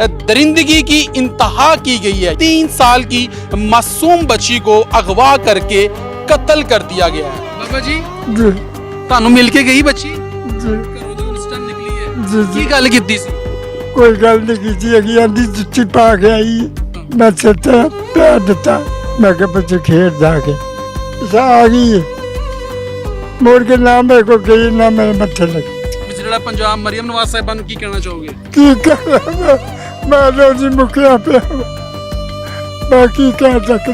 दरिंदगी की इंतहा की गई है। 3 साल की मासूम बच्ची को अगवा करके कत्ल कर दिया गया है। बाबा जी जी ਤੁਹਾਨੂੰ ਮਿਲ ਕੇ ਗਈ ਬੱਚੀ जी ਘਰੋਂ ਜਦੋਂ ਇਸ ਟਾਈਮ ਨਿਕਲੀ ਹੈ जी जी ਕੀ ਗੱਲ ਕੀਤੀ ਸੀ? कोई गल नहीं की जी अगी आंधी जुत्ती पा के आई मैं सत्ता प्यार दिता मैं क्या बच्चे खेत जाके आ गई है मुड़ के ना मेरे को गई ना मेरे मत्थे लगी ਜਿਹੜਾ ਪੰਜਾਬ ਮਰੀਮ ਨਵਾਜ਼ ਸਾਹਿਬਾਂ ਨੂੰ ਕੀ ਕਹਿਣਾ ਚਾਹੋਗੇ? की कर मैं रोजी मुखिया पे मैं की कह सकता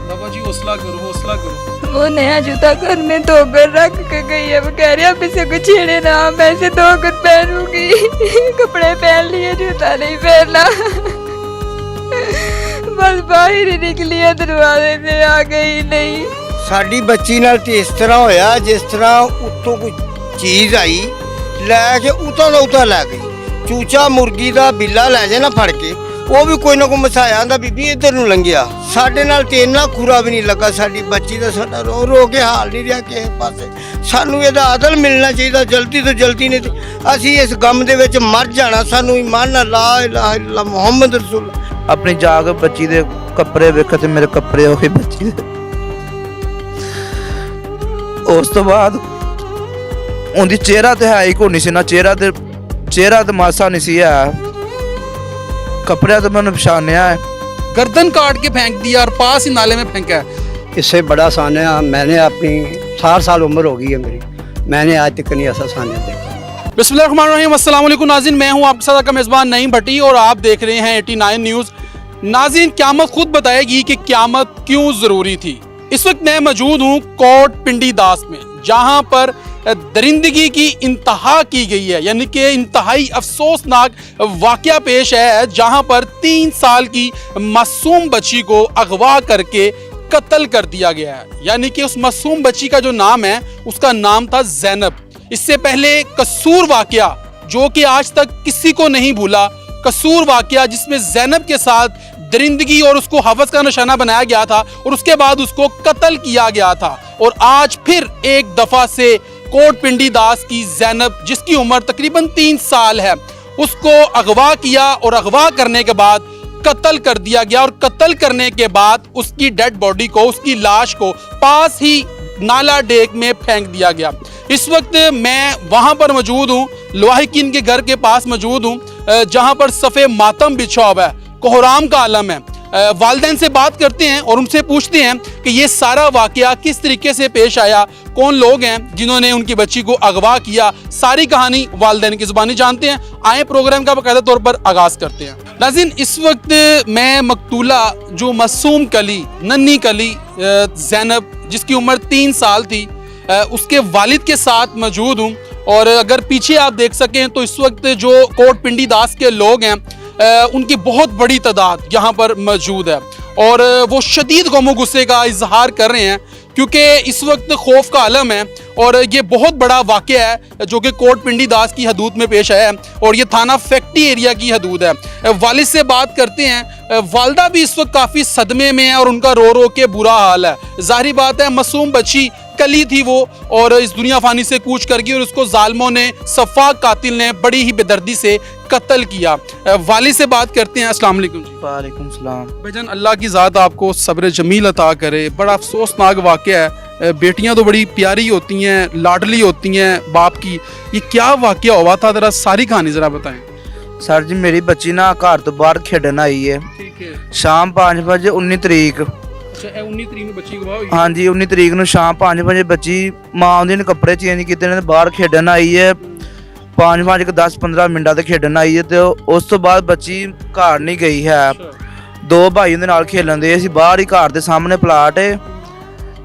बाबा जी हौसला करो, हौसला करो। वो नया जूता घर में धोकर रख के गई है। वो कह रही है अब इसे कुछ छेड़े ना, मैं इसे धोकर पहनूंगी। कपड़े पहन लिए, जूता नहीं पहनना। बस बाहर ही निकली है, दरवाजे से आ गई नहीं। साडी बच्ची नाल ते इस तरह होया जिस तरह उत्तों कोई चीज़ आई लैके उता दा उता लै गई। चूचा मुर्गी दा बिल्ला लै जाए ना फड़ के वो भी कोई ना कोई मसाया आंदा बीबी इधर नूं लंघिया। साडे नाल ते इन्ना खुरा भी नहीं लगा। साडी बच्ची दा साडा रो रो के हाल नहीं रहा किसे पासे। सानू इहदा अदल मिलना चाहिए जल्दी तो जल्दी, नहीं ते असीं इस गम दे विच मर जाना। सानू ईमान नाल ला इलाहा इल्लल्लाह मुहम्मद रसूल। अपनी जाग बच्ची दे कपड़े वेखे ते मेरे कपड़े ओही बच्ची दे। उस तो बाद उनकी चेहरा तो है ही कोई नहीं सी ना, चेहरा तो मासा नहीं सी है। कपड़े तो मैंने पछानिया है। गर्दन काट के फेंक दिया और पास ही नाले में फेंका है। इससे बड़ा सान्या मैंने अपनी 60 साल उम्र हो गई है मेरी, मैंने आज तक नहीं ऐसा सान्या देखा। बिस्मिल्लाहिर्रहमानिर्रहीम, अस्सलाम वालेकुम नाज़रीन, मैं हूं आपके साथ का मेज़बान नईम भट्टी और आप देख रहे हैं 89 न्यूज़। नाज़रीन, क़यामत खुद बताएगी कि क़यामत क्यों ज़रूरी थी। इस वक्त मैं मौजूद हूँ कोट पिंडी दास में, जहाँ पर दरिंदगी की इंतहा की गई है, यानी कि इंतहाई अफसोसनाक वाक़या पेश है, जहाँ पर 3 साल की मासूम बच्ची को अगवा करके कत्ल कर दिया गया है। यानी कि उस मासूम बच्ची का जो नाम है उसका नाम था ज़ैनब। इससे पहले कसूर वाक़या जो कि आज तक किसी को नहीं भूला, कसूर वाक़या जिसमें ज़ैनब के साथ दरिंदगी और उसको हवस का निशाना बनाया गया था और उसके बाद उसको कत्ल किया गया था। और आज फिर एक दफ़ा से कोट पिंडी दास की ज़ैनब, जिसकी उम्र तकरीबन 3 साल है, उसको अगवा किया और अगवा करने के बाद कत्ल कर दिया गया। और कत्ल करने के बाद उसकी डेड बॉडी को, उसकी लाश को पास ही नाला डेक में फेंक दिया गया। इस वक्त मैं वहाँ पर मौजूद हूँ, लवाहिकीन के घर के पास मौजूद हूँ, जहाँ पर सफ़े मातम बिछा हुआ है, कोहराम का आलम है। वालिदैन से बात करते हैं और उनसे पूछते हैं कि ये सारा वाक़या किस तरीके से पेश आया, कौन लोग हैं जिन्होंने उनकी बच्ची को अगवा किया। सारी कहानी वालिदैन की ज़ुबानी जानते हैं। आए प्रोग्राम का बाकायदा तौर पर आगाज़ करते हैं। नाज़रीन, इस वक्त मैं मकतूला जो मासूम कली, नन्ही कली ज़ैनब, जिसकी उम्र 3 साल थी, उसके वालिद के साथ मौजूद हूँ। और अगर पीछे आप देख सकें तो इस वक्त जो कोट पिंडी दास के लोग हैं उनकी बहुत बड़ी तादाद यहाँ पर मौजूद है और वो शदीद गम गुस्से का इजहार कर रहे हैं, क्योंकि इस वक्त खौफ का आलम है। और ये बहुत बड़ा वाक़या है जो कि कोट पिंडी दास की हदूद में पेश आया है और ये थाना फैक्ट्री एरिया की हदूद है। वालिद से बात करते हैं। वालदा भी इस वक्त काफ़ी सदमे में है और उनका रो रो के बुरा हाल है। ज़ाहिर बात है, मासूम बच्ची कली थी वो और इस दुनिया फानी से कूच कर गई और उसको जालिमों ने, सफ़ाक कातिल ने बड़ी ही बेदर्दी से कत्ल किया। वालिद से बात करते हैं। अस्सलाम वालेकुम जी। वालेकुम सलाम। भाईजान, अल्लाह की ज़ात आपको सब्र जमील अता करे। बड़ा अफसोसनाक वाक़या है। बेटियां तो बड़ी प्यारी होती हैं, लाडली होती हैं बाप की। ये क्या वाक़या हुआ था, ज़रा सारी कहानी ज़रा बताएं। सर जी, मेरी बच्ची ना घर तो बाहर खेडन आई है। ठीक है। शाम 5 बजे 19 तरीक। अच्छा, 19 तरीक में बच्ची गवाह हुई। हाँ जी, 19 तरीक ਨੂੰ शाम 5 बजे बच्ची माँ ਉਹਦੀ ਨੇ ਕੱਪੜੇ ਚੇਂਜ ਕੀਤੇ ਨੇ ਬਾਹਰ ਖੇਡਣ ਆਈ ਹੈ। 5-10-15 ਮਿੰਟਾਂ ਤੇ ਖੇਡਣ ਆਈ ਹੈ ਤੇ ਉਸ ਤੋਂ ਬਾਅਦ ਬੱਚੀ ਘਰ ਨਹੀਂ ਗਈ ਹੈ। 2 ਭਾਈ ਉਹਦੇ ਨਾਲ ਖੇਲਣ ਦੇ ਸੀ ਬਾਹਰ ਹੀ, ਘਰ ਦੇ ਸਾਹਮਣੇ ਪਲਾਟ ਹੈ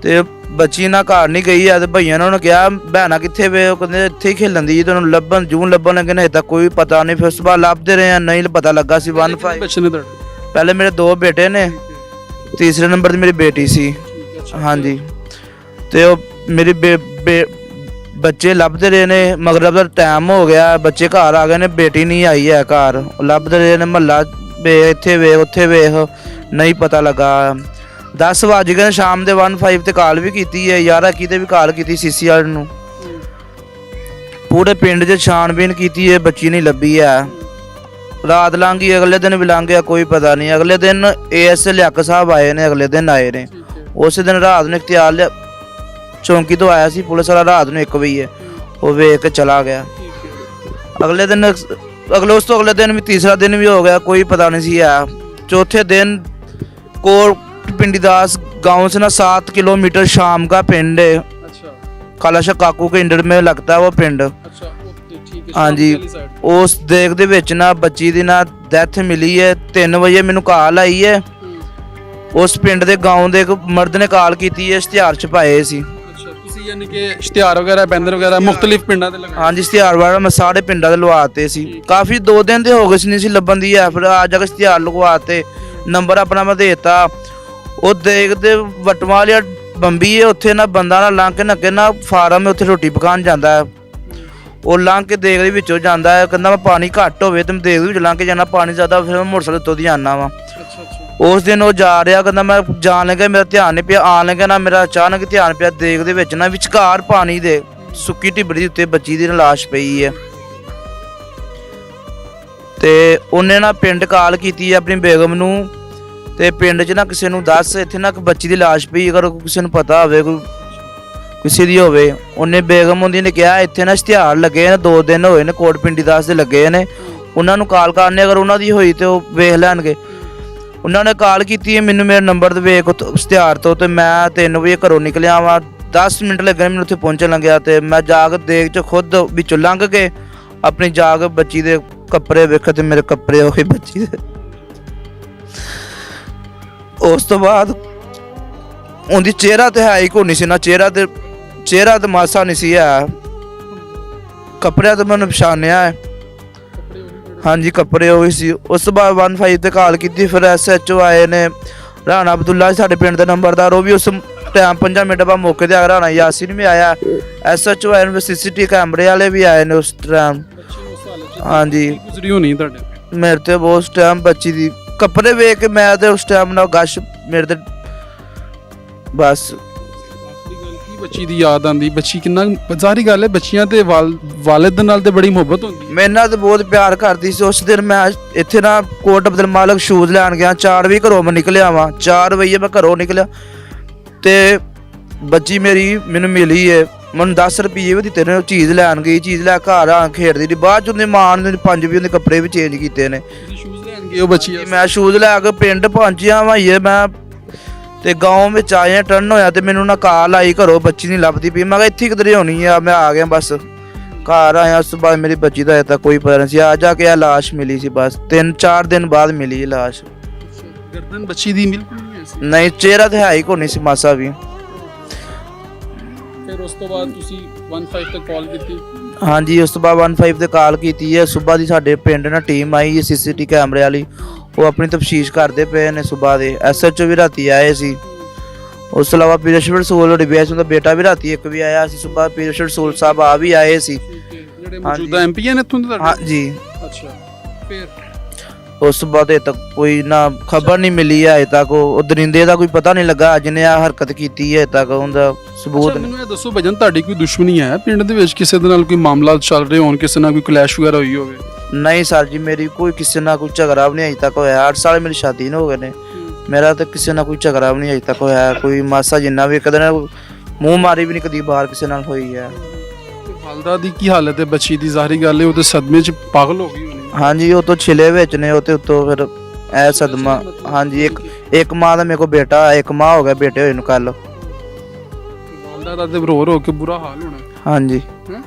ਤੇ ਬੱਚੀ ਨਾ ਘਰ ਨਹੀਂ ਗਈ ਹੈ ਤੇ ਭਈਆਂ ਨੇ ਉਹਨੂੰ ਕਿਹਾ ਭੈਣਾ ਕਿੱਥੇ ਵੇ, ਉਹ ਕਹਿੰਦੇ ਇੱਥੇ ਹੀ ਖੇਲਣ ਦੀ, ਤੈਨੂੰ ਲੱਭਣ ਲੱਗੇ ਨਾ, ਤਾਂ ਕੋਈ ਪਤਾ ਨਹੀਂ। ਫਿਰ ਉਸ ਤੋਂ ਬਾਅਦ ਲੱਭਦੇ ਰਹੇ ਆ, ਨਹੀਂ ਪਤਾ ਲੱਗਾ ਸੀ। 1-5 ਬੱਚੇ ਨੇ ਤੁਹਾਡੇ? ਪਹਿਲੇ ਮੇਰੇ 2 ਬੇਟੇ ਨੇ, तीसरे नंबर ਤੇ ਮੇਰੀ ਬੇਟੀ ਸੀ। ਹਾਂਜੀ, ਤੇ ਉਹ ਮੇਰੇ ਬੱਚੇ ਲੱਭਦੇ ਰਹੇ ਨੇ। ਮਗਰਬ ਦਾ ਟਾਈਮ ਹੋ ਗਿਆ, ਬੱਚੇ ਘਰ ਆ ਗਏ ਨੇ, ਬੇਟੀ ਨਹੀਂ ਆਈ ਹੈ ਘਰ। ਉਹ ਲੱਭਦੇ ਰਹੇ ਨੇ ਮਹੱਲਾ, ਇੱਥੇ ਵੇਖ ਉੱਥੇ ਵੇਖ, ਨਹੀਂ ਪਤਾ ਲੱਗਾ। 10 ਵਜ ਗਏ ਸ਼ਾਮ ਦੇ। 1-5 ਤੇ ਕਾਲ ਵੀ ਕੀਤੀ ਹੈ, 11 ਤੇ ਵੀ ਕਾਲ ਕੀਤੀ ਸੀਸੀ ਵਾਲੇ ਨੂੰ। ਪੂਰੇ ਪਿੰਡ 'ਚ ਛਾਣਬੀਨ ਕੀਤੀ ਹੈ, ਬੱਚੀ ਨਹੀਂ ਲੱਭੀ ਹੈ। ਰਾਤ ਲੰਘ ਗਈ, ਅਗਲੇ ਦਿਨ ਵੀ ਲੰਘ ਗਿਆ, ਕੋਈ ਪਤਾ ਨਹੀਂ। ਅਗਲੇ ਦਿਨ ਏਐਸ ਲਿਆਕ ਸਾਹਿਬ ਆਏ ਨੇ, ਅਗਲੇ ਦਿਨ ਆਏ ਨੇ। ਉਸੇ ਦਿਨ ਰਾਤ ਨੂੰ ਇਖਤਿਆਰ ਲਿਆ ਚੌਂਕੀ ਤੋਂ ਆਇਆ ਸੀ ਪੁਲਿਸ ਵਾਲਾ, ਰਾਤ ਨੂੰ 1 ਵਜੇ ਉਹ ਵੇਖ ਕੇ ਚਲਾ ਗਿਆ। ਅਗਲੇ ਦਿਨ ਉਸ ਤੋਂ ਅਗਲੇ ਦਿਨ ਵੀ ਤੀਸਰਾ ਦਿਨ ਵੀ ਹੋ ਗਿਆ, ਕੋਈ ਪਤਾ नहीं सी आया। चौथे दिन कोट पिंडीदास गांव से ना 7 किलोमीटर शाम का पिंड है, अच्छा कालाशाह काकू के इंडर में लगता है वो पिंड। अच्छा ठीक है। हाँ जी, उस देख दे विच ना बच्ची दी ना डेथ मिली है। 3 ਵਜੇ ਮੈਨੂੰ ਕਾਲ ਆਈ ਹੈ। ਉਸ ਪਿੰਡ ਦੇ ਗਾਉਂ ਦੇ ਇੱਕ ਮਰਦ ਨੇ ਕਾਲ ਕੀਤੀ ਹੈ, ਇਸ਼ਤਿਹਾਰ ਛਪਾਏ ਸੀ। ਅੱਛਾ ਤੁਸੀਂ ਯਾਨੀ ਕਿ ਇਸ਼ਤਿਹਾਰ ਵਗੈਰਾ ਬੈਨਰ ਵਗੈਰਾ ਮੁxtਲਿਫ ਪਿੰਡਾਂ ਦੇ ਲਗਾਏ? ਹਾਂਜੀ, ਇਸ਼ਤਿਹਾਰ ਵਾਲਾ ਮੈਂ ਸਾਰੇ ਪਿੰਡਾਂ ਦੇ ਲਵਾਤੇ ਸੀ। ਕਾਫੀ 2 ਦਿਨ ਦੇ ਹੋ ਗਏ ਸੀ, ਨਹੀਂ ਸੀ ਲੱਭਣ ਦੀ ਹੈ। ਫਿਰ ਆ ਜਾ ਕੇ ਇਸ਼ਤਿਹਾਰ ਲਗਵਾਤੇ, ਨੰਬਰ ਆਪਣਾ ਮੈਂ ਦੇਤਾ। ਉਹ ਦੇਖਦੇ ਵਟਵਾਂ ਵਾਲਿਆ ਬੰਬੀ ਹੈ, ਉੱਥੇ ਨਾ ਬੰਦਾ ਨਾ ਲੰਘ ਕੇ ਨੱਕੇ ਨਾ ਫਾਰਮ ਹੈ, ਉੱਥੇ ਰੋਟੀ ਪਕਾਉਣ ਜਾਂਦਾ ਹੈ। ਉਹ ਲੰਘ ਕੇ ਦੇਖਦੇ ਵਿੱਚੋਂ ਜਾਂਦਾ ਹੈ, ਕਹਿੰਦਾ ਮੈਂ ਪਾਣੀ ਘੱਟ ਹੋਵੇ ਤੇ ਮੈਂ ਦੇਖਦੇ ਵਿੱਚ ਲੰਘ ਕੇ ਜਾਣਾ, ਪਾਣੀ ਜ਼ਿਆਦਾ ਫਿਰ ਮੈਂ ਮੋਟਰਸਾਈਕਲ ਉੱਤੋਂ ਦੀ ਆਉਣਾ ਵਾ। ਉਸ ਦਿਨ ਉਹ ਜਾ ਰਿਹਾ, ਕਹਿੰਦਾ ਮੈਂ ਜਾਣ ਲੱਗਾ, ਮੇਰਾ ਧਿਆਨ ਨਹੀਂ ਪਿਆ, ਆਉਣ ਲੱਗਾ ਨਾ ਮੇਰਾ ਅਚਾਨਕ ਧਿਆਨ ਪਿਆ, ਦੇਖਦੇ ਵਿੱਚ ਨਾ ਵਿਚਕਾਰ ਪਾਣੀ ਦੇ ਸੁੱਕੀ ਢਿਬੜੀ ਉੱਤੇ ਬੱਚੀ ਦੀ ਲਾਸ਼ ਪਈ ਹੈ। ਤੇ ਉਹਨੇ ਨਾ ਪਿੰਡ ਕਾਲ ਕੀਤੀ ਆਪਣੀ ਬੇਗਮ ਨੂੰ, ਤੇ ਪਿੰਡ 'ਚ ਨਾ ਕਿਸੇ ਨੂੰ ਦੱਸ ਇੱਥੇ ਨਾ ਇੱਕ ਬੱਚੀ ਦੀ ਲਾਸ਼ ਪਈ, ਅਗਰ ਕਿਸੇ ਨੂੰ ਪਤਾ ਹੋਵੇ, ਕੋਈ ਕਿਸੇ ਦੀ ਹੋਵੇ। ਉਹਨੇ ਬੇਗਮ ਹੁੰਦੀ ਨੇ ਕਿਹਾ ਇੱਥੇ ਨਾ ਇਸ਼ਤਿਹਾਰ ਲੱਗੇ ਨੇ, 2 ਦਿਨ ਹੋਏ ਨੇ, ਕੋਟ ਪਿੰਡੀਦਾਸ ਦੇ ਲੱਗੇ ਨੇ, ਉਹਨਾਂ ਨੂੰ ਕਾਲ ਕਰਨੇ, ਅਗਰ ਉਹਨਾਂ ਦੀ ਹੋਈ ਤੇ ਉਹ ਵੇਖ ਲੈਣਗੇ। ਉਹਨਾਂ ਨੇ ਕਾਲ ਕੀਤੀ ਹੈ ਮੈਨੂੰ, ਮੇਰਾ ਨੰਬਰ ਤੇ ਵੇਖ ਇਸ਼ਤਿਹਾਰ ਤੋਂ, ਤੇ ਮੈਂ 3 ਵਜੇ ਘਰੋਂ ਨਿਕਲਿਆ ਵਾਂ। 10 ਮਿੰਟ ਲੱਗੇ ਮੈਨੂੰ ਉੱਥੇ ਪਹੁੰਚਣ ਲੱਗਿਆ, ਤੇ ਮੈਂ ਜਾ ਕੇ ਦੇਖ ਚ ਖੁਦ ਵਿੱਚੋਂ ਲੰਘ ਕੇ ਆਪਣੀ ਜਾ ਕੇ ਬੱਚੀ ਦੇ ਕੱਪੜੇ ਵੇਖੇ, ਤੇ ਮੇਰੇ ਕੱਪੜੇ ਉਹੀ ਬੱਚੀ ਦੇ। ਉਸ ਤੋਂ ਬਾਅਦ ਉਹਦੀ ਚਿਹਰਾ ਤੇ ਹੈ ਹੀ ਕੋਈ ਨਹੀਂ ਸੀ, ਨਾ ਚਿਹਰਾ ਤੇ ਮਾਸਾ ਨਹੀਂ ਸੀ ਹੈ। ਕੱਪੜਿਆਂ ਤੋਂ ਮੈਨੂੰ ਪਛਾਣਿਆ ਹੈ। ਹਾਂਜੀ, ਕੱਪੜੇ ਉਹੀ ਸੀ। ਉਸ ਤੋਂ ਬਾਅਦ 15 ਤੇ ਕਾਲ ਕੀਤੀ, ਫਿਰ SHO ਆਏ ਨੇ, ਰਾਣਾ ਅਬਦੁੱਲਾ ਸਾਡੇ ਪਿੰਡ ਦਾ ਨੰਬਰਦਾਰ, ਉਹ ਵੀ ਉਸ ਟਾਈਮ 5 ਮਿੰਟ ਬਾਅਦ ਮੌਕੇ ਤੇ ਆ ਗਿਆ। ਰਾਣਾ ਯਾਸੀਨ ਵੀ ਆਇਆ, SHO ਆਏ ਨੇ, CCTV ਕੈਮਰੇ ਵਾਲੇ ਵੀ ਆਏ ਨੇ ਉਸ ਟਾਈਮ। ਹਾਂਜੀ, ਗੁਜ਼ਰੀ ਹੋਣੀ ਤੁਹਾਡੇ ਮੇਰੇ ਤੇ ਬਹੁਤ ਟਾਈਮ ਬੱਚੀ ਦੀ ਕੱਪੜੇ ਵੇਖ ਕੇ ਮੈਂ ਤੇ ਉਸ ਟਾਈਮ ਨਾਲ ਗਸ਼ ਮੇਰੇ ਤੇ ਬਸ ਬੱਚੀ ਦੀ ਯਾਦ ਆਂਦੀ। ਬੱਚੀ ਕਿੰਨਾ ਜ਼ਾਹਰੀ ਗੱਲ ਹੈ, ਬੱਚੀਆਂ ਤੇ ਵਾਲਿਦ ਨਾਲ ਤੇ ਬੜੀ ਮੁਹੱਬਤ ਹੁੰਦੀ। ਮੇਰੇ ਨਾਲ ਤੇ ਬਹੁਤ ਪਿਆਰ ਕਰਦੀ ਸੀ। ਉਸ ਦਿਨ ਮੈਂ ਇੱਥੇ ਨਾ ਕੋਟ ਅਬਦੁਲ ਮਾਲਕ ਸ਼ੂਜ਼ ਲੈਣ ਗਿਆ, 4 ਵਜੇ ਘਰੋਂ ਮੈਂ ਨਿਕਲਿਆ ਵਾਂ। 4 ਵਜੇ ਮੈਂ ਘਰੋਂ ਨਿਕਲਿਆ ਤੇ ਬੱਚੀ ਮੇਰੀ ਮੈਨੂੰ ਮਿਲੀ ਹੈ, ਮੈਨੂੰ 10 ਰੁਪਏ ਵੀ ਦਿੱਤੇ ਨੇ, ਚੀਜ਼ ਲੈਣ ਗਈ, ਚੀਜ਼ ਲੈ ਘਰ ਆ ਖੇਡਦੀ ਰਹੀ। ਬਾਅਦ ਚ ਉਹਨੇ ਮਾਂ ਨੇ 5 ਵੀ ਉਹਦੇ ਕੱਪੜੇ ਵੀ ਚੇਂਜ ਕੀਤੇ ਨੇ। ਸ਼ੂਜ਼ ਲੈਣ ਗਏ ਉਹ ਬੱਚੀ? ਮੈਂ ਸ਼ੂਜ਼ ਲੈ ਕੇ ਪਿੰਡ ਪਹੁੰਚਿਆ ਵਾਂ ਮੈਂ, ਤੇ ਗਾਉਂ ਵਿੱਚ ਆਏ ਟਰਨ ਹੋਇਆ, ਤੇ ਮੈਨੂੰ ਨਾ ਕਾਲ ਆਈ ਘਰੋਂ ਬੱਚੀ ਨਹੀਂ ਲੱਭਦੀ ਪਈ। ਮੈਂ ਕਿਹਾ ਇੱਥੇ ਕਿਧਰੇ ਹੋਣੀ ਆ, ਮੈਂ ਆ ਗਿਆ ਬਸ ਘਰ ਆਇਆ। ਉਸ ਤੋਂ ਬਾਅਦ ਮੇਰੀ ਬੱਚੀ ਦਾ ਤਾਂ ਕੋਈ ਪਤਾ ਨਹੀਂ ਸੀ। ਆ ਜਾ ਕੇ ਇਹ ਲਾਸ਼ ਮਿਲੀ ਸੀ, ਬਸ 3-4 ਦਿਨ ਬਾਅਦ ਮਿਲੀ ਲਾਸ਼। ਗਰਦਨ ਬੱਚੀ ਦੀ ਬਿਲਕੁਲ ਨਹੀਂ, ਚਿਹਰਾ ਤੇ ਹੈ ਹੀ ਕੋਈ ਨਹੀਂ ਸੀ ਮਾਸਾ ਵੀ। ਫਿਰ ਉਸ ਤੋਂ ਬਾਅਦ ਤੁਸੀਂ 15 ਤੇ ਕਾਲ ਕੀਤੀ? ਹਾਂਜੀ, ਉਸ ਤੋਂ ਬਾਅਦ 15 ਤੇ ਕਾਲ ਕੀਤੀ ਹੈ। ਸਵੇਰ ਦੀ ਸਾਡੇ ਪਿੰਡ ਨਾਲ ਟੀਮ ਆਈ ਹੈ, CCTV ਕੈਮਰੇ ਵਾਲੀ, ਉਹ ਆਪਣੀ ਤਫਤੀਸ਼ ਕਰਦੇ ਪਏ ਨੇ। ਸਵੇਰ ਦੇ SHO ਵੀ ਰਾਤੀ ਆਏ ਸੀ। ਉਸ ਤੋਂ ਇਲਾਵਾ ਪੀਰਸ਼ਵਰ ਸੂਲ ਡਿਬਿਆਸ ਦਾ ਬੇਟਾ ਵੀ ਰਾਤੀ 1 ਵੀ ਆਇਆ ਸੀ। ਸਵੇਰ ਪੀਰਸ਼ਵਰ ਸੂਲ ਸਾਹਿਬ ਆ ਵੀ ਆਏ ਸੀ, ਜਿਹੜੇ ਮੌਜੂਦਾ MP ਨੇ ਇੱਥੋਂ ਦੇ ਤੁਹਾਡੇ? ਹਾਂਜੀ। ਅੱਛਾ, ਫਿਰ ਉਸ ਤੋਂ ਬਾਅਦ ਤੱਕ ਕੋਈ ਨਾ ਖਬਰ ਨਹੀਂ ਮਿਲੀ ਹੈ ਅਜੇ ਤੱਕ। ਉਹ ਦਰਿੰਦੇ ਦਾ ਕੋਈ ਪਤਾ ਨਹੀਂ ਲੱਗਾ ਜਿਹਨੇ ਆ ਹਰਕਤ ਕੀਤੀ ਹੈ ਅਜੇ ਤੱਕ, ਉਹਦਾ ਸਬੂਤ ਨਹੀਂ। ਮੈਨੂੰ ਇਹ ਦੱਸੋ ਭਜਨ, ਤੁਹਾਡੀ ਕੋਈ ਦੁਸ਼ਮਣੀ ਹੈ ਪਿੰਡ ਦੇ ਵਿੱਚ? ਕਿਸੇ ਦੇ ਨਾਲ ਕੋਈ ਮਾਮਲਾ ਚੱਲ ਰਹੇ ਹੋਣ, ਕਿਸੇ ਨਾਲ ਕੋਈ ਕਲੈਸ਼ ਵਗੈਰਾ ਹੋਈ ਹੋਵੇ? ਨਹੀਂ ਸਰ ਜੀ, ਮੇਰੀ ਕੋਈ ਕਿਸੇ ਨਾਲ ਕੋਈ ਝਗੜਾ ਵੀ ਨਹੀਂ ਅਜੇ ਤੱਕ ਹੋਇਆ। 8 ਸਾਲ ਮੇਰੀ ਸ਼ਾਦੀ ਨੂੰ ਹੋ ਗਏ ਨੇ, ਮੇਰਾ ਤਾਂ ਕਿਸੇ ਨਾਲ ਕੋਈ ਝਗੜਾ ਵੀ ਨਹੀਂ ਅਜੇ ਤੱਕ ਹੋਇਆ। ਕੋਈ ਮਾਸਾ ਜਿੰਨਾ ਵੀ ਕਦੇ ਨਾ ਮੂੰਹ ਮਾਰੀ ਵੀ ਨਹੀਂ ਕਦੀ ਬਾਹਰ ਕਿਸੇ ਨਾਲ ਹੋਈ ਹੈ। ਵਾਲਦਾ ਦੀ ਕੀ ਹਾਲਤ ਹੈ ਬੱਚੀ ਦੀ? ਜ਼ਾਹਰੀ ਗੱਲ ਹੈ ਉਹ ਤੇ ਸਦਮੇ 'ਚ ਪਾਗਲ ਹੋ ਗਈ ਹੋਣੀ। ਹਾਂਜੀ, ਉਹ ਤੋਂ ਛਿਲੇ ਵਿੱਚ ਨੇ, ਉਹ ਤੇ ਉੱਤੋਂ ਫਿਰ ਇਹ ਸਦਮਾ। ਹਾਂਜੀ, ਇੱਕ ਮਾਂ ਦਾ ਮੇਰੇ ਕੋਲ ਬੇਟਾ ਹੈ, 1 ਮਾਹ ਹੋ ਗਿਆ ਬੇਟੇ ਹੋਏ ਨੂੰ ਕੱਲ। ਵਾਲਦਾ ਦਾ ਤੇ ਰੋ ਕੇ ਬੁਰਾ ਹਾਲ ਹੋਣਾ। ਹਾਂਜੀ।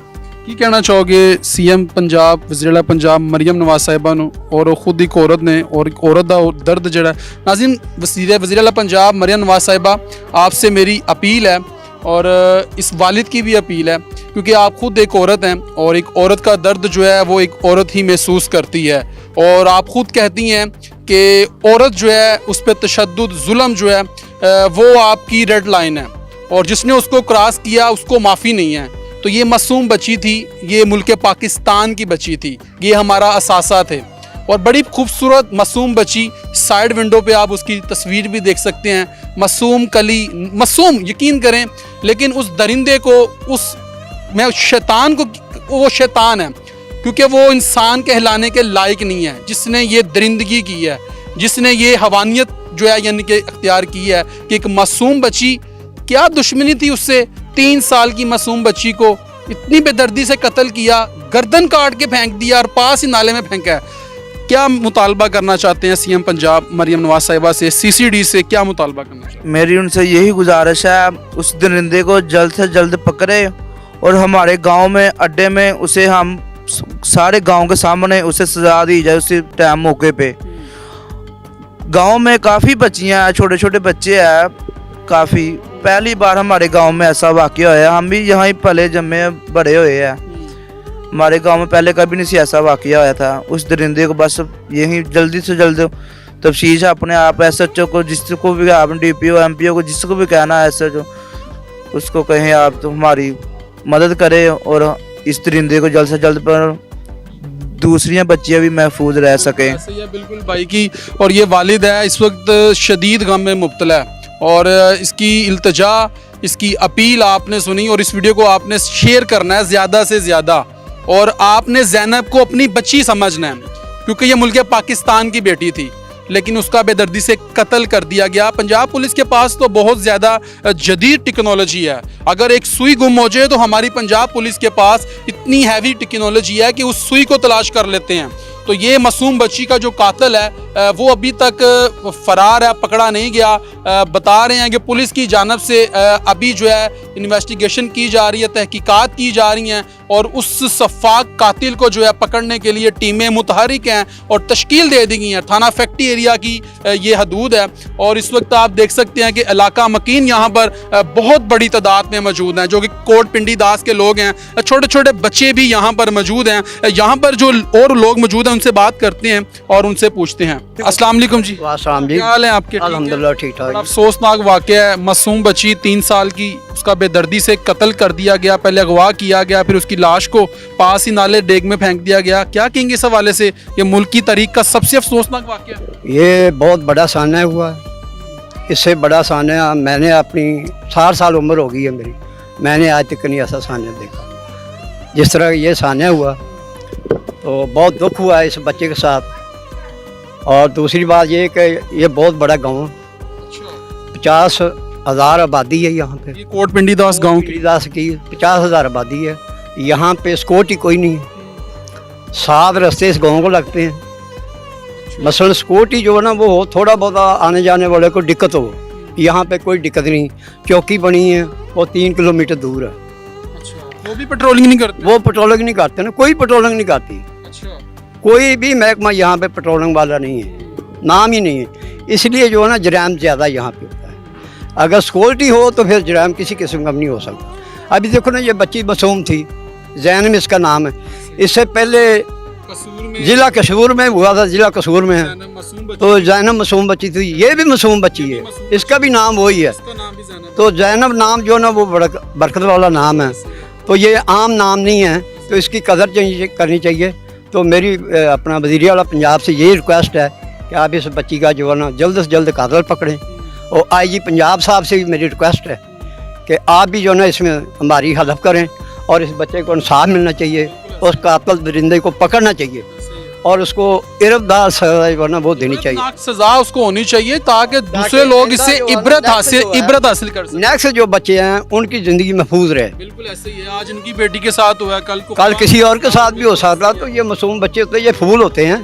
ਕੀ ਕਹਿਣਾ ਚਾਹੋਗੇ CM ਪੰਜਾਬ ਵਜ਼ੀਰ ਆਲਾ ਪੰਜਾਬ ਮਰੀਮ ਨਵਾਜ਼ ਸਾਹਿਬਾ ਨੂੰ? ਔਰ ਉਹ ਖੁਦ ਇੱਕ ਔਰਤ ਨੇ, ਔਰ ਇੱਕ औरत ਦਾ दर्द जड़ा नाज़रीन, वज़ीर आला पंजाब मरियम नवाज़ साहिबा, आपसे मेरी अपील है और इस वालिद की भी अपील है, क्योंकि आप खुद एक औरत हैं और एक औरत का दर्द जो है वो एक औरत ही महसूस करती है। और आप खुद कहती हैं कि औरत जो है उस पर तशद्दुद जुल्म जो है वो आपकी रेड लाइन है, और जिसने उसको क्रॉस किया उसको माफ़ी नहीं है। तो ये मासूम बच्ची थी, ये मुल्क पाकिस्तान की बच्ची थी, ये हमारा असासा थे, और बड़ी खूबसूरत मासूम बच्ची। साइड विंडो पे आप उसकी तस्वीर भी देख सकते हैं। मासूम कली, मासूम यकीन करें, लेकिन उस दरिंदे को, उस मैं शैतान को वो शैतान है, क्योंकि वो इंसान कहलाने के लायक नहीं है। जिसने ये दरिंदगी की है, जिसने ये हवानियत जो है यानी कि अख्तियार की है कि एक मासूम बच्ची, क्या दुश्मनी थी उससे, 3 साल की मासूम बच्ची को इतनी बेदर्दी से कत्ल किया, गर्दन काट के फेंक दिया और पास ही नाले में फेंका है। क्या मुतालबा करना चाहते हैं सीएम पंजाब मरियम नवाज साहिबा से, सीसीडी से क्या मुतालबा करना चाहते मेरी उनसे यही गुजारिश है, उस दरिंदे को जल्द से जल्द पकड़े और हमारे गांव में अड्डे में उसे हम सारे गांव के सामने उसे सजा दी जाए उसी टाइम मौके पे। गांव में काफ़ी बच्चियां हैं, छोटे छोटे बच्चे हैं, काफ़ी पहली बार हमारे गांव में ऐसा वाक़या होया। हम भी यहाँ ही पले जमे बड़े हुए हैं, हमारे गांव में पहले कभी नहीं ऐसा वाक़या होया था। उस दरिंदे को बस यही जल्दी से जल्द तफ्तीश अपने आप SHO को, जिसको भी आपने DPO MPO को जिसको भी कहना है SHO उसको कहें आप तो हमारी मदद करें और इस दरिंदे को जल्द से जल्द पर दूसरियां बच्चियां भी महफूज रह सकें। ऐसे ही है बिल्कुल भाई की। और ये वालिद है इस वक्त शदीद गम में मुब्तला है और इसकी इल्तजा, इसकी अपील आपने सुनी और इस वीडियो को आपने शेयर करना है ज़्यादा से ज़्यादा और आपने ज़ैनब को अपनी बच्ची समझना है, क्योंकि ये मुल्क पाकिस्तान की बेटी थी लेकिन उसका बेदर्दी से कत्ल कर दिया गया। पंजाब पुलिस के पास तो बहुत ज़्यादा जदीद टेक्नोलॉजी है। अगर एक सुई गुम हो जाए तो हमारी पंजाब पुलिस के पास इतनी हैवी टेक्नोलॉजी है कि उस सुई को तलाश कर लेते हैं। तो ये मासूम बच्ची का जो कातिल है वो अभी तक फरार है, पकड़ा नहीं गया। बता रहे हैं कि पुलिस की जानब से अभी जो है इन्वेस्टिगेशन की जा रही है, तहकीकात की जा रही हैं और उस सफ़ाक कातिल को जो है पकड़ने के लिए टीमें मुतहरिक हैं और तश्कील दे दी गई हैं। थाना फैक्ट्री एरिया की ये हदूद है और इस वक्त आप देख सकते हैं कि इलाका मकीन यहाँ पर बहुत बड़ी तादाद में मौजूद हैं, जो कि कोट पिंडी दास के लोग हैं, छोटे छोटे बच्चे भी यहाँ पर मौजूद हैं। यहाँ पर जो और लोग मौजूद हैं उनसे बात करते हैं और उनसे पूछते हैं। अस्सलाम वालेकुम जी। वालेकुम जी। क्या हाल है आपके? अल्हम्दुलिल्लाह ठीक ठाक। बड़ा अफसोसनाक वाक़या है, मासूम बच्ची 3 साल की, उसका बेदर्दी से कत्ल कर दिया गया, पहले अगवा किया गया, फिर उसकी लाश को पास ही नाले डेग में फेंक दिया गया। क्या कहेंगे इस हवाले से? ये मुल्क की तारीख का सबसे अफसोसनाक वाक़या है। ये बहुत बड़ा सान्या हुआ है, इससे बड़ा सान्या मैंने अपनी 60 साल उम्र हो गई है मेरी, मैंने आज तक नहीं ऐसा सान्या देखा जिस तरह ये सान्या हुआ। तो बहुत दुख हुआ है इस बच्चे के साथ। और दूसरी बात ये कि ये बहुत बड़ा गांव है, 50,000 आबादी है यहाँ पे। ये कोट पिंडी दास गाँव की दास की 50,000 आबादी है। यहाँ पे सिक्योरिटी कोई नहीं है, 7 रास्ते इस गांव को लगते हैं। मसलन सिक्योरिटी जो है ना वो हो, थोड़ा बहुत आने जाने वाले को दिक्कत हो, यहाँ पे कोई दिक्कत नहीं। चौकी बनी है वो 3 किलोमीटर दूर है। वो भी पेट्रोलिंग नहीं करते? वो पेट्रोलिंग नहीं करते ना, कोई पेट्रोलिंग नहीं करती। कोई भी महकमा यहाँ पे पेट्रोलिंग वाला नहीं है, नाम ही नहीं है। इसलिए जो है ना जराम ज़्यादा यहाँ पे होता है। अगर सिक्योरिटी हो तो फिर जराम किसी किस्म का नहीं हो सकता। अभी देखो ना ये बच्ची मासूम थी, ज़ैनब इसका नाम है। इससे पहले ज़िला कसूर में हुआ था, ज़िला कसूर में है। तो ज़ैनब मासूम बच्ची थी, ये भी मासूम बच्ची है, इसका भी नाम वही है। तो ज़ैनब नाम जो ना वो बरकत वाला नाम है, तो ये आम नाम नहीं है, तो इसकी कदर करनी चाहिए। तो मेरी अपना वज़ीर आला पंजाब से यही रिक्वेस्ट है कि आप इस बच्ची का जो है ना जल्द से जल्द कातिल पकड़ें। और IG पंजाब साहब से भी मेरी रिक्वेस्ट है कि आप भी जो है ना इसमें हमारी हेल्प करें और इस बच्चे को इंसाफ मिलना चाहिए, उस कातिल दरिंदे को पकड़ना चाहिए और उसको इरफदार सजा जो है ना वो देनी चाहिए। सजा उसको होनी चाहिए ताकि दूसरे लोग इससे इबरत हासिल कर सकें। नेक्स्ट जो बच्चे हैं उनकी ज़िंदगी महफूज रहे। बिल्कुल ऐसे ही है, आज इनकी बेटी के साथ हुआ है, कल किसी और के साथ भी हो सकता। तो ये मासूम बच्चे होते हैं, ये फूल होते हैं,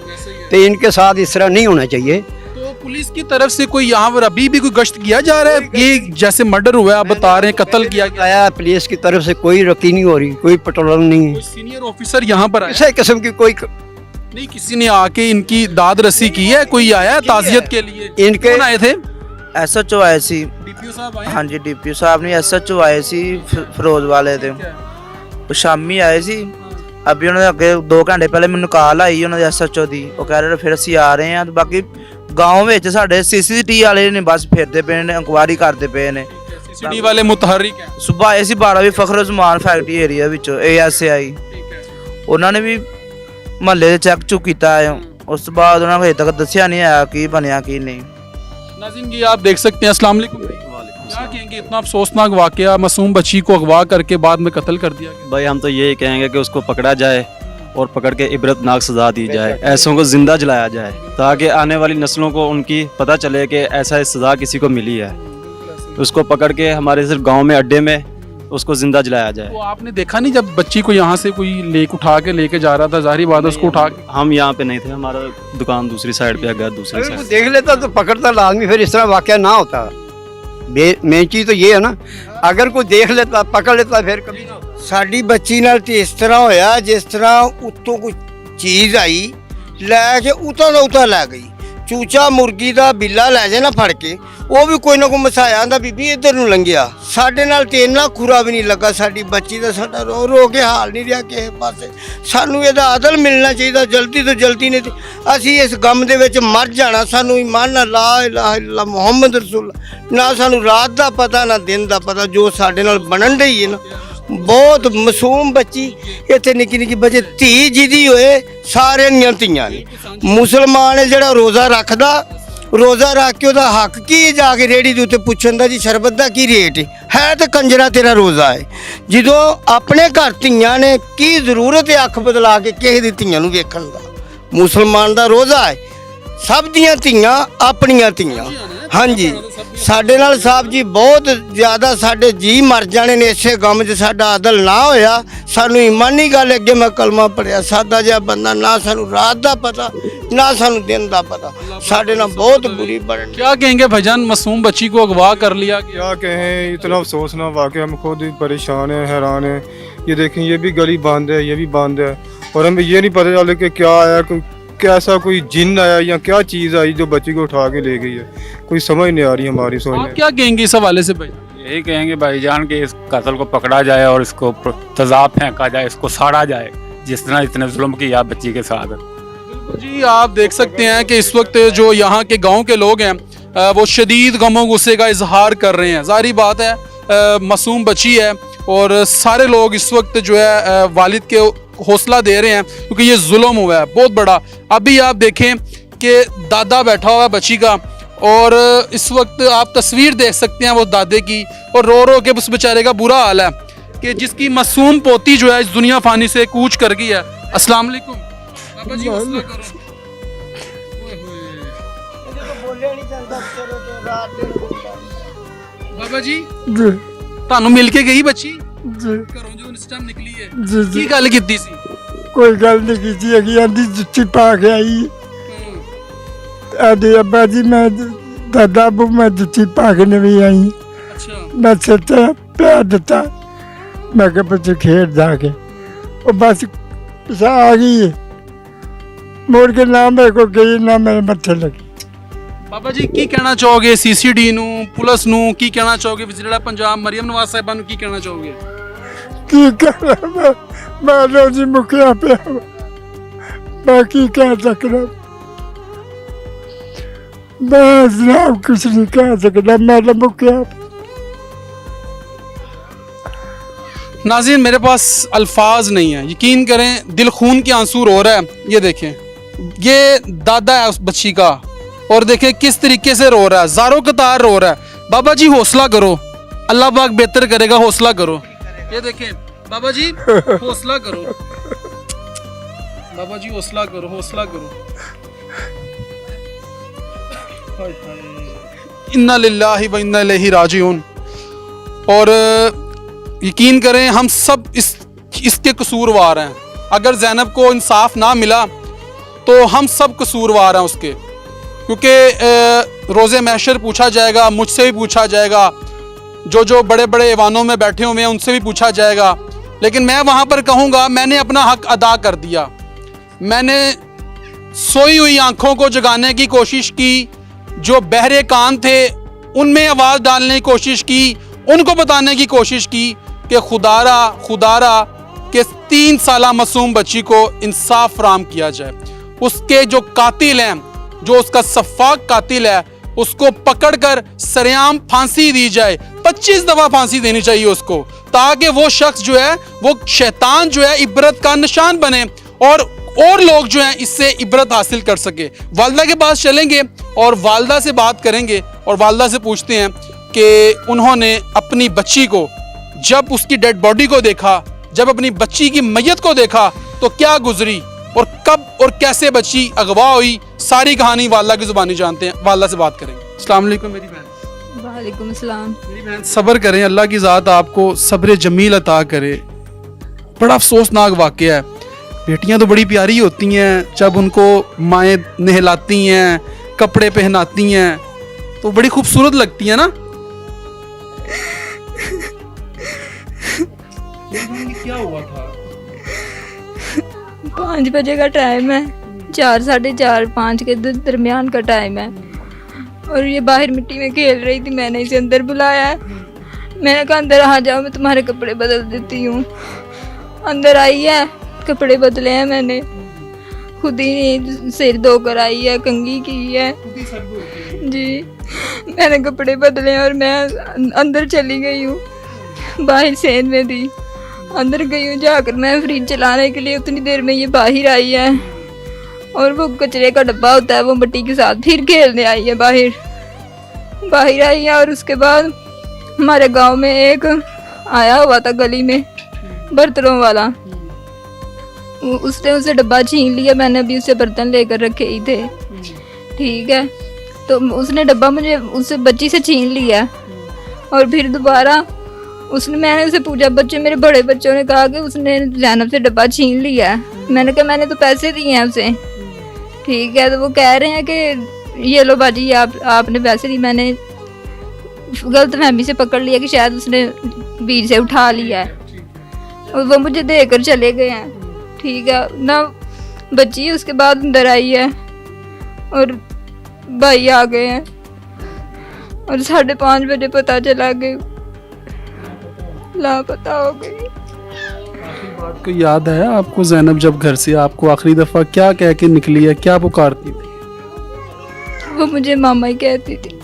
तो इनके साथ इस तरह नहीं होना चाहिए। तो पुलिस की तरफ से कोई यहाँ पर अभी भी कोई गश्त किया जा रहा है? ये जैसे मर्डर हुआ है आप बता रहे हैं, कत्ल किया गया, पुलिस की तरफ से कोई रकी नहीं हो रही, कोई पेट्रोलिंग नहीं है। सीनियर ऑफिसर यहाँ पर किसी किस्म की कोई नहीं, किसी ने आके इनकी दाद रसी की है? कोई आया ताजियत के लिए? इनके कौन आए थे? SHO आए सी। DPO साहब आए? हाँ जी, DPO साहब ने SHO आए सी फिरोज वाले थे, वो शामी आए सी। अभी उन्होंने अगे 2 घंटे पहले मैंने कॉल आई उन्होंने SHO दी, वो कह रहे फिर ਅਸੀਂ ਆ ਰਹੇ ਹਾਂ। ਤੇ ਬਾਕੀ गाँव ਵਿੱਚ ਸਾਡੇ CCTV ਵਾਲੇ ਨੇ ਬਸ ਫਿਰਦੇ ਪਏ ਨੇ, ਇਨਕੁਆਇਰੀ ਕਰਦੇ ਪਏ ਨੇ। CCTV ਵਾਲੇ ਮੁਤਹਰਿਕ ਹੈ। ਸੁਬਹ ਆਏ ਸੀ 12 ਵਜੇ ਫਖਰ ਉਸਮਾਨ ਫੈਕਟਰੀ ਏਰੀਆ ਵਿੱਚੋਂ ASI, ਉਹਨਾਂ ਨੇ ਵੀ ਮਹੱਲੇ ਦੇ ਚੈੱਕ ਚੁੱਕ ਕੀਤਾ ਹੈ। ਉਸ ਤੋਂ ਬਾਅਦ ਉਹਨਾਂ ਨੂੰ ਹਜੇ ਤੱਕ ਦੱਸਿਆ ਨਹੀਂ ਆਇਆ ਕੀ ਬਣਿਆ ਕੀ नहीं। नाज़रीन ये आप देख सकते हैं। अस्सलाम वालेकुम। क्या कहेंगे, इतना अफसोसनाक वाकया, मासूम बच्ची को अगवा करके बाद में कत्ल कर दिया गया। भाई हम तो यही कहेंगे कि उसको पकड़ा जाए और पकड़ के इबरतनाक सज़ा दी जाए, ऐसों को ज़िंदा जलाया जाए ताकि आने वाली नस्लों को उनकी पता चले कि ऐसा सज़ा किसी को मिली है। उसको पकड़ के हमारे सिर्फ गांव में अड्डे में उसको ज़िंदा जलाया जाए। वो आपने देखा नहीं जब बच्ची को यहाँ से कोई उठा के लेके जा रहा था, जाहिर बात है उसको उठा के। हम यहाँ पे नहीं थे, हमारा दुकान दूसरी साइड पे है, घर दूसरी अगर कोई साइड। देख लेता तो पकड़ता लाजमी, फिर इस तरह वाकया ना होता। मेन चीज़ तो ये है ना, अगर कोई देख लेता पकड़ लेता फिर कभी ना। ਸਾਡੀ ਬੱਚੀ ਨਾਲ ਤੇ ਇਸ ਤਰ੍ਹਾਂ ਹੋਇਆ ਜਿਸ ਤਰ੍ਹਾਂ ਉੱਤੋਂ ਕੋਈ ਚੀਜ਼ ਆਈ ਲੈ ਕੇ ਉਤਾਂ ਦਾ ਉਤਾਂ ਲੈ ਗਈ। ਚੂਚਾ ਮੁਰਗੀ ਦਾ ਬਿੱਲਾ ਲੈ ਜੇ ਨਾ ਫੜ ਕੇ, ਉਹ ਵੀ ਕੋਈ ਨਾ ਕੋਈ ਮਸਾਇਆ ਆਂਦਾ ਬੀਬੀ ਇੱਧਰ ਨੂੰ ਲੰਘਿਆ। ਸਾਡੇ ਨਾਲ ਤੇ ਇੰਨਾ ਖੁਰਾ ਵੀ ਨਹੀਂ ਲੱਗਾ, ਸਾਡੀ ਬੱਚੀ ਦਾ ਸਾਡਾ ਰੋ ਰੋ ਕੇ ਹਾਲ ਨਹੀਂ ਰਿਹਾ ਕਿਸੇ ਪਾਸੇ। ਸਾਨੂੰ ਇਹਦਾ ਅਦਲ ਮਿਲਣਾ ਚਾਹੀਦਾ ਜਲਦੀ ਤੋਂ ਜਲਦੀ, ਨਹੀਂ ਤੇ ਅਸੀਂ ਇਸ ਗਮ ਦੇ ਵਿੱਚ ਮਰ ਜਾਣਾ। ਸਾਨੂੰ ਈਮਾਨ ਨਾਲ ਲਾ ਇਲਾਹਾ ਇल्लल्लाह ਮੁਹੰਮਦ ਰਸੂਲ, ਨਾ ਸਾਨੂੰ ਰਾਤ ਦਾ ਪਤਾ ਨਾ ਦਿਨ ਦਾ ਪਤਾ, ਜੋ ਸਾਡੇ ਨਾਲ ਬਣਨ ਡਈ ਹੈ ਨਾ। ਬਹੁਤ ਮਾਸੂਮ ਬੱਚੀ ਇੱਥੇ ਨਿੱਕੀ ਨਿੱਕੀ ਬੱਚੇ, ਧੀ ਜਿਹਦੀ ਹੋਏ ਸਾਰਿਆਂ ਦੀਆਂ ਧੀਆਂ ਨੇ। ਮੁਸਲਮਾਨ ਹੈ ਜਿਹੜਾ ਰੋਜ਼ਾ ਰੱਖਦਾ, ਰੋਜ਼ਾ ਰੱਖ ਕੇ ਉਹਦਾ ਹੱਕ ਕੀ ਹੈ ਜਾ ਕੇ ਰੇੜੀ ਦੇ ਉੱਤੇ ਪੁੱਛਣ ਦਾ ਜੀ ਸ਼ਰਬਤ ਦਾ ਕੀ ਰੇਟ ਹੈ ਤੇ ਕੰਜਰਾ ਤੇਰਾ ਰੋਜ਼ਾ ਹੈ। ਜਦੋਂ ਆਪਣੇ ਘਰ ਧੀਆਂ ਨੇ ਕੀ ਜ਼ਰੂਰਤ ਹੈ ਅੱਖ ਬਦਲਾ ਕੇ ਕਿਸੇ ਦੀ ਧੀਆਂ ਨੂੰ ਵੇਖਣ ਦਾ। ਮੁਸਲਮਾਨ ਦਾ ਰੋਜ਼ਾ ਹੈ, ਸਭ ਦੀਆਂ ਧੀਆਂ ਆਪਣੀਆਂ ਧੀਆਂ। ਹਾਂਜੀ ਸਾਡੇ ਨਾਲ ਸਾਹਿਬ ਜੀ ਬਹੁਤ ਜ਼ਿਆਦਾ ਸਾਡੇ ਜੀ ਮਰ ਜਾਣੇ ਨੇ ਇਸੇ ਗਮ 'ਚ, ਸਾਡਾ ਅਦਲ ਨਾ ਹੋਇਆ। ਸਾਨੂੰ ਇਮਾਨੀ ਗੱਲ ਅੱਗੇ ਮੈਂ ਕਲਮਾ ਪੜਿਆ, ਸਾਦਾ ਜਿਹਾ ਬੰਦਾ, ਨਾ ਸਾਨੂੰ ਰਾਤ ਦਾ ਪਤਾ ਨਾ ਸਾਨੂੰ ਦਿਨ ਦਾ ਪਤਾ, ਸਾਡੇ ਨਾਲ बहुत बुरी बढ़। क्या कहेंगे भाईजान, मासूम बच्ची को अगवा कर लिया गया। क्या कहें, इतना अफसोसनाक वाक़या, हम खुद ही परेशान हैं, हैरान हैं। ये देखें, ये भी गली बंद है, ये भी बंद है, और हमें ये नहीं पता चला कि क्या आया, कैसा कोई जिन आया या क्या चीज़ आई जो बच्ची को उठा के ले गई है। कोई समझ नहीं आ रही हमारी सोच आप में। क्या कहेंगे इस हवाले से भाई? यही कहेंगे भाईजान कि इस कत्ल को पकड़ा जाए और इसको तेजाब फेंका जाए, इसको साड़ा जाए, जिस तरह इतने जुल्म किया बच्ची के साथ। जी आप देख सकते हैं कि इस वक्त जो यहाँ के गांव के लोग हैं वो शदीद गमो गुस्से का इजहार कर रहे हैं। ज़ाहिर बात है मासूम बच्ची है और सारे लोग इस वक्त जो है वालिद के हौसला दे रहे हैं क्योंकि ये जुल्म हुआ है बहुत बड़ा। अभी आप देखें कि दादा बैठा हुआ है बच्ची का और इस वक्त आप तस्वीर देख सकते हैं वो दादे की, और रो रो के उस बेचारे का बुरा हाल है कि जिसकी मासूम पोती जो है इस दुनिया फानी से कूच कर गई है। अस्सलाम वालेकुम बाबा जी, हौसला करो। बाबा जी जी ਤੁਹਾਨੂੰ ਮਿਲ ਕੇ ਗਈ ਬੱਚੀ जी ਘਰੋਂ ਜਦੋਂ ਇਸ ਟਾਈਮ ਨਿਕਲੀ ਹੈ? जी ਕੀ जी ਗੱਲ ਕੀਤੀ ਸੀ? कोई गल नहीं की अगी आंधी जुत्ती पा के आई। आदि अब्बा जी मैं दादा अबू मैं जुत्ती पा के नहीं आई। अच्छा मैं सिर ते प्यार दिता, मैं क्या बच्चे खेड जाके और बस पिछा आ गई है। मुड़ के ना मेरे को गई ना मेरे मत्थे लगी। ਬਾਬਾ ਜੀ ਕੀ ਕਹਿਣਾ ਚਾਹੋਗੇ ਸੀਸੀਡੀ ਨੂੰ, ਪੁਲਿਸ ਨੂੰ ਕੀ ਕਹਿਣਾ ਚਾਹੋਗੇ, ਵਿਜ਼ਿਟਰ ਪੰਜਾਬ ਮਰੀਮ ਨਵਾਜ਼ ਸਾਹਿਬਾਂ ਨੂੰ ਕੀ ਕਹਿਣਾ ਚਾਹੋਗੇ? की कहना मैं रोजी मुखिया पे मैं की कह सकता, मैं जनाब कुछ नहीं कह सकता, मैं तो मुखिया। नाज़रीन मेरे पास अल्फाज नहीं है, यकीन करें दिल खून के आंसू रो रहा है। ये देखें, ये दादा है उस बच्ची का और देखें किस तरीके से रो रहा है, ज़ारो कतार रो रहा है। बाबा जी हौसला करो, अल्लाह पाक बेहतर करेगा, हौसला करो। ये देखें बाबा जी हौसला करो, बाबा जी हौसला करो, हौसला करो। इन्ना लिल्लाहि व इन्ना इलैहि राजिऊन। और यकीन करें हम सब इसके कसूरवार हैं। अगर ज़ैनब को इंसाफ ना मिला तो हम सब कसूरवार हैं उसके, क्योंकि रोज़े महशर पूछा जाएगा, मुझसे भी पूछा जाएगा, जो बड़े बड़े ऐवानों में बैठे हुए हैं उनसे भी पूछा जाएगा। लेकिन मैं वहाँ पर कहूँगा मैंने अपना हक अदा कर दिया। मैंने सोई हुई आँखों को जगाने की कोशिश की, जो बहरे कान थे उनमें आवाज़ डालने की कोशिश की, उनको बताने की कोशिश की कि खुदारा के 3 साला मासूम बच्ची को इंसाफ फराहम किया जाए। उसके जो कातिल हैं, जो उसका सफाक कातिल है, उसको पकड़कर सरेआम फांसी दी जाए। 25 दफ़ा फांसी देनी चाहिए उसको, ताकि वो शख्स जो है, वो शैतान जो है इबरत का निशान बने और लोग जो हैं इससे इबरत हासिल कर सके। वालदा के पास चलेंगे और वालदा से बात करेंगे और वालदा से पूछते हैं कि उन्होंने अपनी बच्ची को, जब उसकी डेड बॉडी को देखा, जब अपनी बच्ची की मैयत को देखा तो क्या गुजरी और कब और कैसे बच्ची अगवा हुई, सारी कहानी वाला की ज़ुबानी जानते हैं। वाला से बात करेंगे। अस्सलाम वालेकुम मेरी बहन। वालेकुम सलाम। मेरी बहन सब्र करें, अल्लाह की ज़ात आपको सब्र जमील अता करे। बड़ा अफसोसनाक वाक़या है। बेटियां तो बड़ी प्यारी होती हैं, जब उनको माएँ नहलाती हैं, कपड़े पहनाती हैं तो बड़ी खूबसूरत लगती है ना। क्या हुआ था? 5 बजे का टाइम है, 4, साढ़े 4, 5 के दरमियान का टाइम है और ये बाहर मिट्टी में खेल रही थी। मैंने इसे अंदर बुलाया है, मैंने कहा अंदर आ जाओ, मैं तुम्हारे कपड़े बदल देती हूँ। अंदर आई है, कपड़े बदले हैं मैंने, खुद ही सिर धोकर आई है, कंघी की है जी। मैंने कपड़े बदले और मैं अंदर चली गई हूँ, बाहर सेन में थी, अंदर गई हूँ। जाकर मैं फ्रिज चलाने के लिए, उतनी देर में ये बाहर आई है और वो कचरे का डब्बा होता है वो मिट्टी के साथ फिर खेलने आई है, बाहर आई है। और उसके बाद हमारे गांव में एक आया हुआ था गली में, बर्तनों वाला, उसने उसे डब्बा छीन लिया। मैंने अभी उसे बर्तन लेकर रखे ही थे, ठीक है, तो उसने डब्बा मुझे उससे बच्ची से छीन लिया और फिर दोबारा मैंने उसे पूछा, बच्चे मेरे बड़े बच्चों ने कहा कि उसने ज़ैनब से डब्बा छीन लिया। मैंने कहा मैंने तो पैसे दिए हैं उसे, ठीक है, तो वो कह रहे हैं कि ये लो बाजी, ये आपने पैसे दिए। मैंने गलत फहमी से पकड़ लिया कि शायद उसने बीच से उठा लिया है और वो मुझे देकर चले गए हैं, ठीक है ना। बच्ची उसके बाद अंदर आई है और भाई आ गए हैं और 5:30 बजे पता चला कि लापता हो गई। आखिरी बात को याद है आपको, ज़ैनब जब घर से आपको आखिरी दफ़ा क्या कह के निकली है, क्या पुकारती थी? वो मुझे मामा ही कहती थी।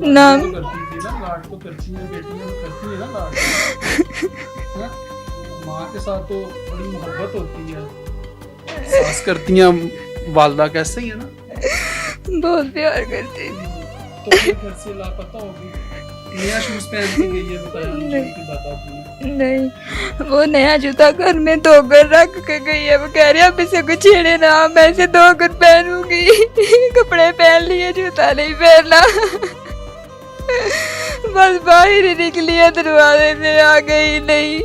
नाम माँ के साथ तो बड़ी मोहब्बत होती है, सास करती हैं, वालदा कैसे ही है ना, बहुत प्यार करती थी। तो फिर घर से लापता हो गई। नया शूज पहन के गई है, बताया मुझे कि दादा आपने। नहीं, वो नया जूता घर में धोकर रख के गई है। वो कह रही है अब इसे कुछ छेड़े ना, मैं इसे धोकर पहनूंगी। कपड़े पहन लिए, जूता नहीं पहनना। बस बाहर ही निकली है, दरवाजे से आ गई नहीं,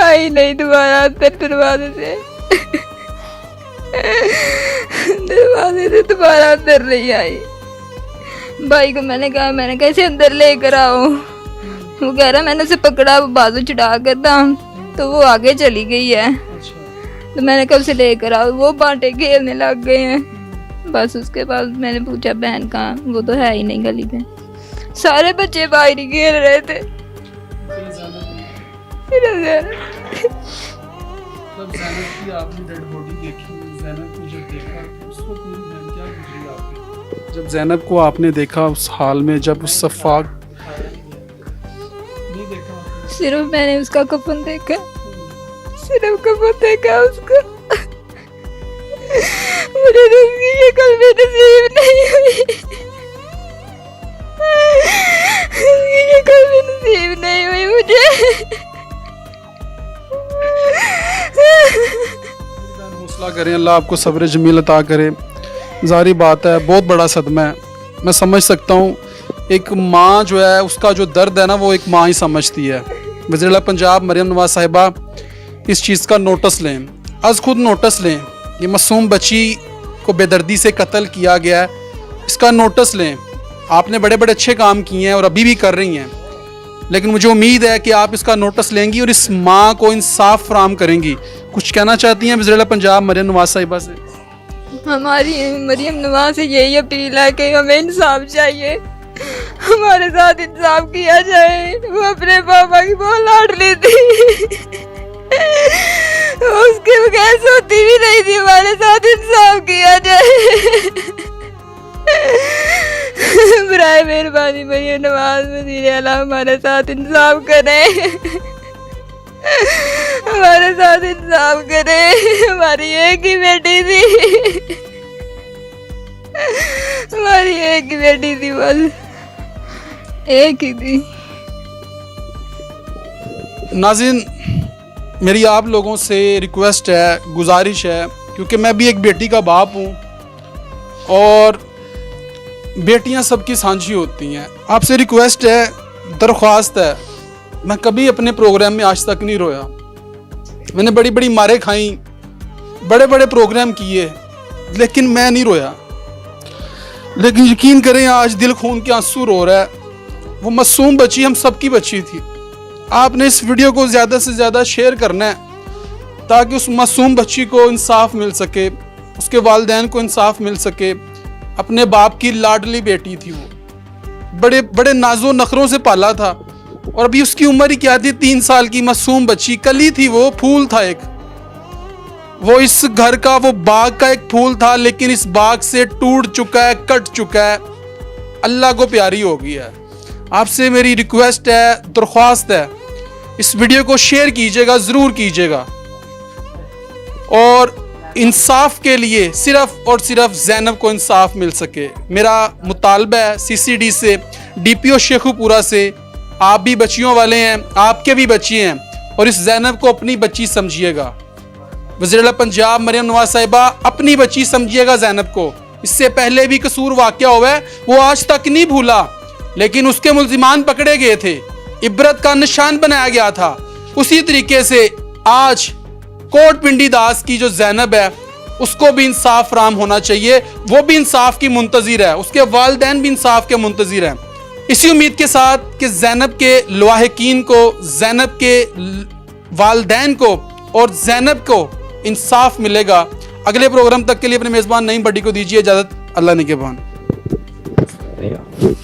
आई नहीं दोबारा अंदर दरवाजे से। दरवाजे से दोबारा अंदर नहीं आई। भाई को मैंने कहा इसे अंदर लेकर आओ। वो कह रहा मैंने उसे पकड़ा, वो बाजू चढ़ा कर था तो वो आगे चली गई है। तो मैंने कहा उसे लेकर आओ, वो बांटे खेलने लग गए हैं। बस उसके बाद मैंने पूछा बहन कहाँ, वो तो है ही नहीं गली में। सारे बच्चे बाहर ही खेल रहे थे। जब ज़ैनब को आपने देखा उस हाल में, जब उस सफ़ाक, सिर्फ मैंने उसका कफन देखा, सिर्फ कफन देखा उसका। मुझे तो उसकी शक्ल भी नसीब नहीं हुई, उसकी शक्ल भी नसीब नहीं हुई मुझे। हौसला करें, अल्लाह आपको सब्र जमील अता करे। ज़ाहिर बात है बहुत बड़ा सदमा है, मैं समझ सकता हूँ। एक माँ जो है उसका जो दर्द है ना, वो एक माँ ही समझती है। वज़ीर पंजाब मरियम नवाज़ साहिबा इस चीज़ का नोटिस लें, आज खुद नोटिस लें। ये मासूम बच्ची को बेदर्दी से कत्ल किया गया है, इसका नोटिस लें। आपने बड़े बड़े अच्छे काम किए हैं और अभी भी कर रही हैं, लेकिन मुझे उम्मीद है कि आप इसका नोटिस लेंगी और इस माँ को इंसाफ फराहम करेंगी। कुछ कहना चाहती हैं वज़ीर पंजाब मरियम नवाज़ साहिबा से? हमारी मरियम नवाज से यही अपील है कि हमें इंसाफ चाहिए, हमारे साथ इंसाफ किया जाए। वो अपने पापा की बहुत लाडली थी, उसके बगैर सोती भी नहीं थी। हमारे साथ इंसाफ किया जाए, बराए मेहरबानी मरियम नवाज वज़ीर आला हमारे साथ इंसाफ करें, हमारे साथ इंसाफ करें। हमारी एक ही बेटी थी, हमारी एक ही बेटी थी बस। एक ही थी। नाज़रीन, मेरी आप लोगों से रिक्वेस्ट है, गुजारिश है, क्योंकि मैं भी एक बेटी का बाप हूँ और बेटियाँ सबकी साझी होती हैं। आपसे रिक्वेस्ट है, दरख्वास्त है, मैं कभी अपने प्रोग्राम में आज तक नहीं रोया। मैंने बड़ी बड़ी मारें खाई, बड़े बड़े प्रोग्राम किए, लेकिन मैं नहीं रोया। लेकिन यकीन करें, आज दिल खून के आंसू रो रहा है। वो मासूम बच्ची हम सबकी बच्ची थी। आपने इस वीडियो को ज़्यादा से ज़्यादा शेयर करना है ताकि उस मासूम बच्ची को इंसाफ मिल सके, उसके वालिदैन को इंसाफ मिल सके। अपने बाप की लाडली बेटी थी वो, बड़े बड़े नाजो नखरों से पाला था और अभी उसकी उम्र ही क्या थी, 3 साल की मासूम बच्ची। कली थी वो, फूल था एक, वो इस घर का, वो बाग का एक फूल था, लेकिन इस बाग से टूट चुका है, कट चुका है, अल्लाह को प्यारी हो गई है। आपसे मेरी रिक्वेस्ट है, दरख्वास्त है, इस वीडियो को शेयर कीजिएगा, ज़रूर कीजिएगा। और इंसाफ के लिए सिर्फ और सिर्फ ज़ैनब को इंसाफ मिल सके। मेरा मुतालबा है CCD से, DPO शेखुपुरा से, आप भी बच्चियों वाले हैं, आपके भी बच्ची हैं और इस ज़ैनब को अपनी बच्ची समझिएगा। वज़ीर-ए-आला पंजाब मरियम नवाज साहिबा, अपनी बच्ची समझिएगा ज़ैनब को। इससे पहले भी कसूर वाक़या हुआ है, वो आज तक नहीं भूला, लेकिन उसके मुल्ज़िमान पकड़े गए थे, इबरत का निशान बनाया गया था। उसी तरीके से आज कोट पिंडी दास की जो ज़ैनब है, उसको भी इंसाफ फराहम होना चाहिए। वो भी इंसाफ की मुंतज़िर है, उसके वालिदैन भी इंसाफ के मुंतज़िर हैं। इसी उम्मीद के साथ कि ज़ैनब के लवाहिकीन को, ज़ैनब के वालिदैन को और ज़ैनब को इंसाफ मिलेगा। अगले प्रोग्राम तक के लिए अपने मेज़बान नईम भट्टी को दीजिए इजाज़त। अल्लाह निगहबान।